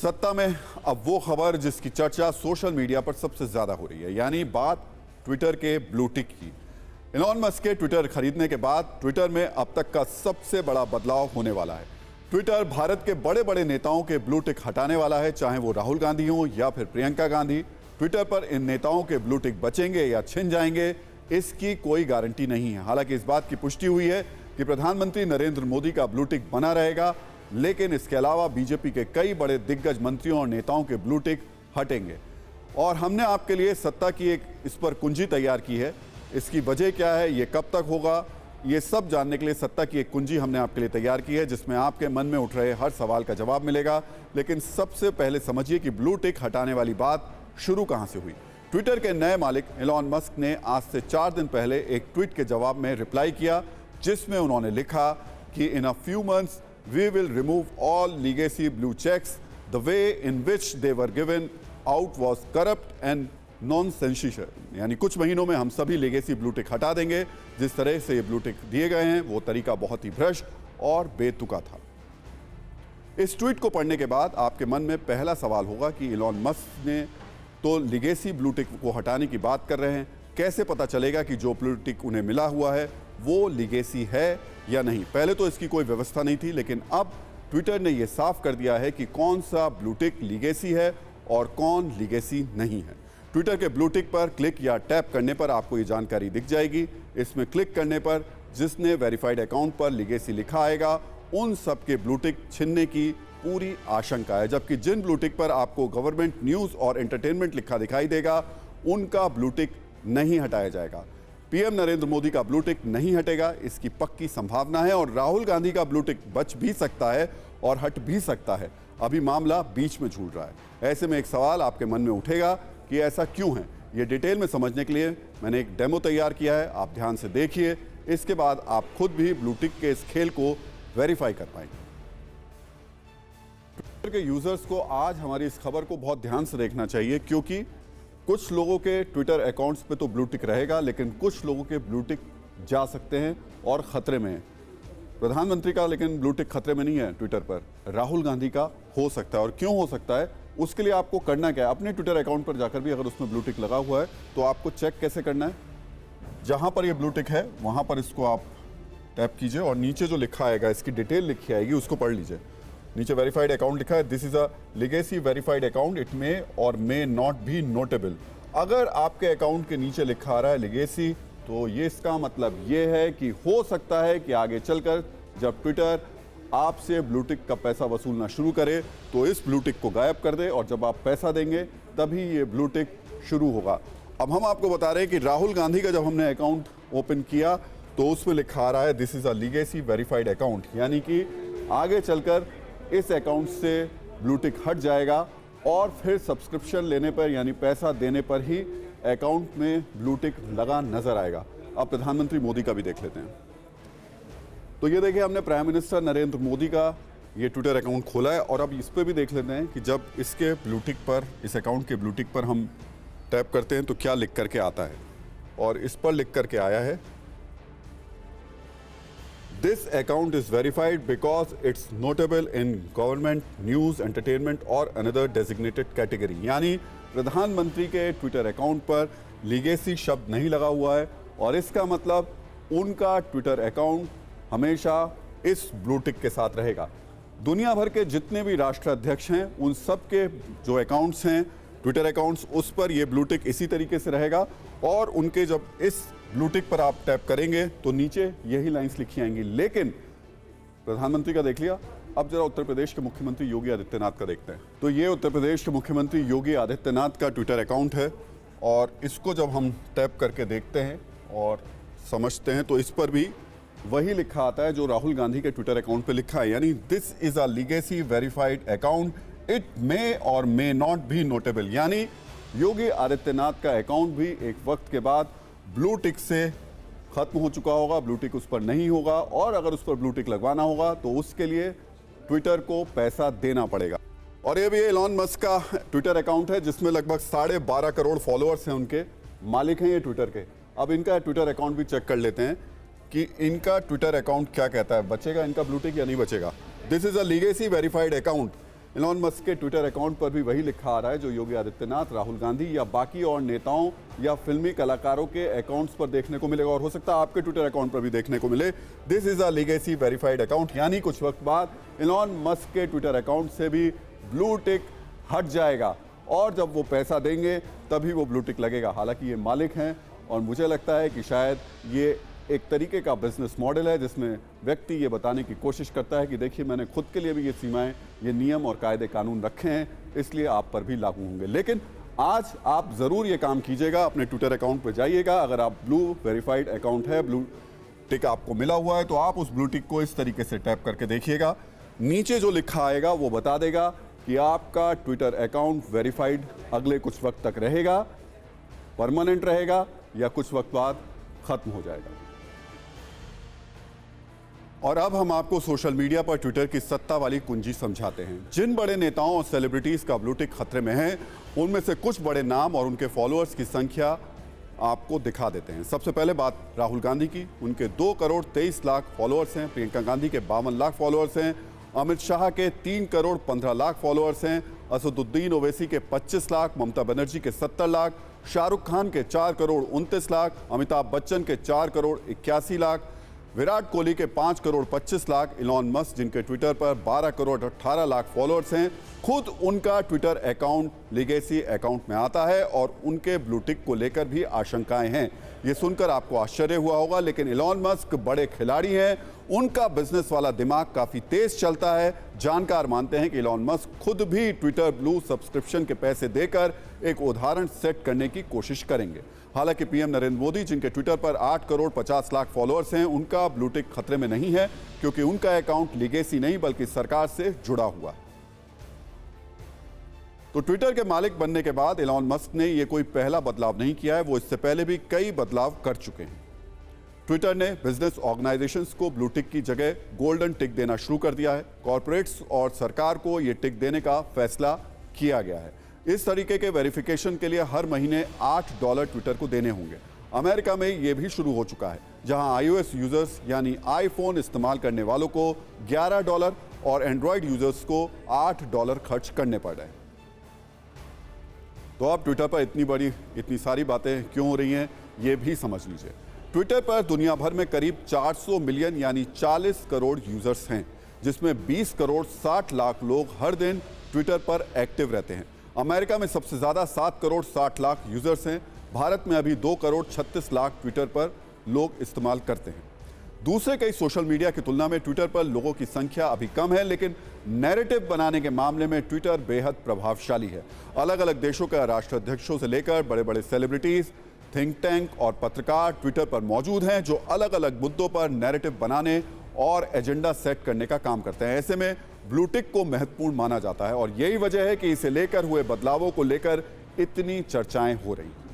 सत्ता में अब वो खबर जिसकी चर्चा सोशल मीडिया पर सबसे ज्यादा हो रही है, यानी बात ट्विटर के ब्लू टिक की। इलॉन मस्क के ट्विटर खरीदने के बाद ट्विटर में अब तक का सबसे बड़ा बदलाव होने वाला है। ट्विटर भारत के बड़े बड़े नेताओं के ब्लू टिक हटाने वाला है, चाहे वो राहुल गांधी हो या फिर प्रियंका गांधी। ट्विटर पर इन नेताओं के ब्लू टिक बचेंगे या छिन जाएंगे, इसकी कोई गारंटी नहीं है। हालांकि इस बात की पुष्टि हुई है कि प्रधानमंत्री नरेंद्र मोदी का ब्लू टिक बना रहेगा, लेकिन इसके अलावा बीजेपी के कई बड़े दिग्गज मंत्रियों और नेताओं के ब्लू टिक हटेंगे। और हमने आपके लिए सत्ता की एक इस पर कुंजी तैयार की है। इसकी वजह क्या है, ये कब तक होगा, ये सब जानने के लिए सत्ता की एक कुंजी हमने आपके लिए तैयार की है, जिसमें आपके मन में उठ रहे हर सवाल का जवाब मिलेगा। लेकिन सबसे पहले समझिए कि ब्लू टिक हटाने वाली बात शुरू कहां से हुई। ट्विटर के नए मालिक इलॉन मस्क ने आज से 4 दिन पहले एक ट्वीट के जवाब में रिप्लाई किया, जिसमें उन्होंने लिखा कि in a few months we will remove all legacy blue checks. The way in which they were given out was corrupt and nonsensical. यानी कुछ महीनों में हम सभी लेगेसी ब्लू टिक हटा देंगे। जिस तरह से ये ब्लू टिक दिए गए हैं वो तरीका बहुत ही भ्रष्ट और बेतुका था। इस ट्वीट को पढ़ने के बाद आपके मन में पहला सवाल होगा कि इलॉन मस्क ने तो लेगेसी ब्लू टिक को हटाने की बात कर रहे हैं, कैसे पता चलेगा कि जो ब्लू टिक उन्हें मिला हुआ है वो लीगेसी है या नहीं। पहले तो इसकी कोई व्यवस्था नहीं थी, लेकिन अब ट्विटर ने यह साफ कर दिया है कि कौन सा ब्लू टिक लीगेसी है और कौन लीगेसी नहीं है। ट्विटर के ब्लू टिक पर क्लिक या टैप करने पर आपको ये जानकारी दिख जाएगी। इसमें क्लिक करने पर जिसने वेरीफाइड अकाउंट पर लीगेसी लिखा आएगा, उन सब के ब्लू टिक छिनने की पूरी आशंका है, जबकि जिन ब्लू टिक पर आपको गवर्नमेंट न्यूज़ और एंटरटेनमेंट लिखा दिखाई देगा, उनका ब्लू टिक नहीं हटाया जाएगा। पीएम नरेंद्र मोदी का ब्लू टिक नहीं हटेगा, इसकी पक्की संभावना है। और राहुल गांधी का ब्लू टिक बच भी सकता है और हट भी सकता है। अभी मामला बीच में झूल रहा है। ऐसे में एक सवाल आपके मन में उठेगा कि ऐसा क्यों है। ये डिटेल में समझने के लिए मैंने एक डेमो तैयार किया है, आप ध्यान से देखिए। इसके बाद आप खुद भी ब्लू टिक के इस खेल को वेरीफाई कर पाएंगे। ट्विटर के यूजर्स को आज हमारी इस खबर को बहुत ध्यान से देखना चाहिए, क्योंकि कुछ लोगों के ट्विटर अकाउंट्स पे तो ब्लू टिक रहेगा, लेकिन कुछ लोगों के ब्लू टिक जा सकते हैं और खतरे में है। प्रधानमंत्री का लेकिन ब्लू टिक खतरे में नहीं है ट्विटर पर, राहुल गांधी का हो सकता है। और क्यों हो सकता है, उसके लिए आपको करना क्या है, अपने ट्विटर अकाउंट पर जाकर भी अगर उसमें ब्लू टिक लगा हुआ है तो आपको चेक कैसे करना है। जहां पर ये ब्लू टिक है वहां पर इसको आप टैप कीजिए और नीचे जो लिखा आएगा, इसकी डिटेल लिखी आएगी, उसको पढ़ लीजिए। नीचे वेरीफाइड अकाउंट लिखा है, this is a legacy verified account, it may और मे नॉट बी नोटेबल। अगर आपके अकाउंट के नीचे लिखा आ रहा है लीगेसी, तो ये इसका मतलब ये है कि हो सकता है कि आगे चलकर जब ट्विटर आपसे ब्लू टिक का पैसा वसूलना शुरू करे तो इस ब्लू टिक को गायब कर दे, और जब आप पैसा देंगे तभी ये ब्लू टिक शुरू होगा। अब हम आपको बता रहे हैं कि राहुल गांधी का जब हमने अकाउंट ओपन किया तो उसमें लिखा आ रहा है this is a legacy verified account, यानी कि आगे चलकर इस अकाउंट से ब्लू टिक हट जाएगा और फिर सब्सक्रिप्शन लेने पर यानी पैसा देने पर ही अकाउंट में ब्लू टिक लगा नजर आएगा। अब प्रधानमंत्री मोदी का भी देख लेते हैं। तो ये देखिए, हमने प्राइम मिनिस्टर नरेंद्र मोदी का ये ट्विटर अकाउंट खोला है, और अब इस पर भी देख लेते हैं कि जब इसके ब्लू टिक पर, इस अकाउंट के ब्लू टिक पर हम टैप करते हैं तो क्या लिख करके आता है। और इस पर लिख करके आया है, This account is verified because it's notable in government, news, entertainment और another designated category। यानी प्रधानमंत्री के ट्विटर अकाउंट पर लीगेसी शब्द नहीं लगा हुआ है, और इसका मतलब उनका ट्विटर अकाउंट हमेशा इस ब्लू टिक के साथ रहेगा। दुनिया भर के जितने भी राष्ट्राध्यक्ष हैं, उन सब के जो अकाउंट्स हैं, ट्विटर अकाउंट्स, उस पर ये ब्लू टिक इसी तरीके से रहेगा। और उनके जब इस ब्लू टिक पर आप टैप करेंगे तो नीचे यही लाइंस लिखी आएंगी। लेकिन प्रधानमंत्री का देख लिया, अब जरा उत्तर प्रदेश के मुख्यमंत्री योगी आदित्यनाथ का देखते हैं। तो ये उत्तर प्रदेश के मुख्यमंत्री योगी आदित्यनाथ का ट्विटर अकाउंट है, और इसको जब हम टैप करके देखते हैं और समझते हैं तो इस पर भी वही लिखा आता है जो राहुल गांधी के ट्विटर अकाउंट पर लिखा है, यानी this is a legacy verified account, it may और मे नॉट बी नोटेबल। यानी योगी आदित्यनाथ का अकाउंट भी एक वक्त के बाद ब्लू टिक से खत्म हो चुका होगा, ब्लू टिक उस पर नहीं होगा, और अगर उस पर ब्लू टिक लगवाना होगा तो उसके लिए ट्विटर को पैसा देना पड़ेगा। और ये भी इलॉन मस्क का ट्विटर अकाउंट है, जिसमें लगभग 12.5 करोड़ फॉलोअर्स हैं, उनके मालिक हैं ये ट्विटर के। अब इनका ट्विटर अकाउंट भी चेक कर लेते हैं कि इनका ट्विटर अकाउंट क्या कहता है, बचेगा इनका ब्लू टिक या नहीं बचेगा। This is a legacy verified account, Elon Musk के ट्विटर अकाउंट पर भी वही लिखा आ रहा है जो योगी आदित्यनाथ, राहुल गांधी या बाकी और नेताओं या फिल्मी कलाकारों के अकाउंट्स पर देखने को मिलेगा, और हो सकता है आपके ट्विटर अकाउंट पर भी देखने को मिले। This is a legacy verified account, यानी कुछ वक्त बाद एलॉन मस्क के ट्विटर अकाउंट से भी ब्लू टिक हट जाएगा, और जब वो पैसा देंगे तभी वो ब्लू टिक लगेगा। हालांकि ये मालिक हैं, और मुझे लगता है कि शायद ये एक तरीके का बिजनेस मॉडल है जिसमें व्यक्ति ये बताने की कोशिश करता है कि देखिए मैंने खुद के लिए भी ये सीमाएं, ये नियम और कायदे कानून रखे हैं, इसलिए आप पर भी लागू होंगे। लेकिन आज आप ज़रूर ये काम कीजिएगा, अपने ट्विटर अकाउंट पर जाइएगा। अगर आप ब्लू वेरीफाइड अकाउंट है, ब्लू टिक आपको मिला हुआ है, तो आप उस ब्लू टिक को इस तरीके से टैप करके देखिएगा। नीचे जो लिखा आएगा वो बता देगा कि आपका ट्विटर अकाउंट वेरीफाइड अगले कुछ वक्त तक रहेगा, परमानेंट रहेगा, या कुछ वक्त बाद खत्म हो जाएगा। और अब हम आपको सोशल मीडिया पर ट्विटर की सत्ता वाली कुंजी समझाते हैं। जिन बड़े नेताओं और सेलिब्रिटीज का ब्लू टिक खतरे में है, उनमें से कुछ बड़े नाम और उनके फॉलोअर्स की संख्या आपको दिखा देते हैं। सबसे पहले बात राहुल गांधी की, उनके 2 करोड़ 23 लाख फॉलोअर्स हैं। प्रियंका गांधी के 52 लाख फॉलोअर्स हैं। अमित शाह के 3 करोड़ 15 लाख फॉलोअर्स हैं। असदुद्दीन ओवैसी के 25 लाख, ममता बनर्जी के 70 लाख, शाहरुख खान के 4 करोड़ 29 लाख, अमिताभ बच्चन के 4 करोड़ 81 लाख, विराट कोहली के 5 करोड़ 25 लाख, इलॉन मस्क जिनके ट्विटर पर 12 करोड़ 18 लाख फॉलोअर्स हैं, खुद उनका ट्विटर अकाउंट लीगेसी अकाउंट में आता है, और उनके ब्लू टिक को लेकर भी आशंकाएं हैं। ये सुनकर आपको आश्चर्य हुआ होगा, लेकिन इलॉन मस्क बड़े खिलाड़ी हैं, उनका बिजनेस वाला दिमाग काफ़ी तेज चलता है। जानकार मानते हैं कि इलॉन मस्क खुद भी ट्विटर ब्लू सब्सक्रिप्शन के पैसे देकर एक उदाहरण सेट करने की कोशिश करेंगे। हालांकि पीएम नरेंद्र मोदी जिनके ट्विटर पर 8 करोड़ 50 लाख फॉलोअर्स हैं, उनका ब्लू टिक खतरे में नहीं है, क्योंकि उनका अकाउंट लीगेसी नहीं बल्कि सरकार से जुड़ा हुआ है। तो ट्विटर के मालिक बनने के बाद इलॉन मस्क ने यह कोई पहला बदलाव नहीं किया है, वो इससे पहले भी कई बदलाव कर चुके हैं। ट्विटर ने बिजनेस ऑर्गेनाइजेशंस को ब्लू टिक की जगह गोल्डन टिक देना शुरू कर दिया है। कॉर्पोरेट्स और सरकार को यह टिक देने का फैसला किया गया है। इस तरीके के वेरिफिकेशन के लिए हर महीने $8 ट्विटर को देने होंगे। अमेरिका में यह भी शुरू हो चुका है, जहां iOS यूजर्स यानी आईफोन इस्तेमाल करने वालों को $11 और एंड्रॉयड यूजर्स को $8 खर्च करने पड़ रहे हैं। तो अब ट्विटर पर इतनी सारी बातें क्यों हो रही हैं, ये भी समझ लीजिए। ट्विटर पर दुनिया भर में करीब 400 मिलियन यानी 40 करोड़ यूजर्स हैं, जिसमें 20 करोड़ 60 लाख लोग हर दिन ट्विटर पर एक्टिव रहते हैं। अमेरिका में सबसे ज़्यादा 7 करोड़ 60 लाख यूजर्स हैं। भारत में अभी 2 करोड़ 36 लाख ट्विटर पर लोग इस्तेमाल करते हैं। दूसरे कई सोशल मीडिया की तुलना में ट्विटर पर लोगों की संख्या अभी कम है, लेकिन नैरेटिव बनाने के मामले में ट्विटर बेहद प्रभावशाली है। अलग अलग देशों के राष्ट्राध्यक्षों से लेकर बड़े बड़े सेलिब्रिटीज, थिंक टैंक और पत्रकार ट्विटर पर मौजूद हैं, जो अलग अलग मुद्दों पर नैरेटिव बनाने और एजेंडा सेट करने का काम करते हैं। ऐसे में ब्लू टिक को महत्वपूर्ण माना जाता है, और यही वजह है कि इसे लेकर हुए बदलावों को लेकर इतनी चर्चाएं हो रही हैं।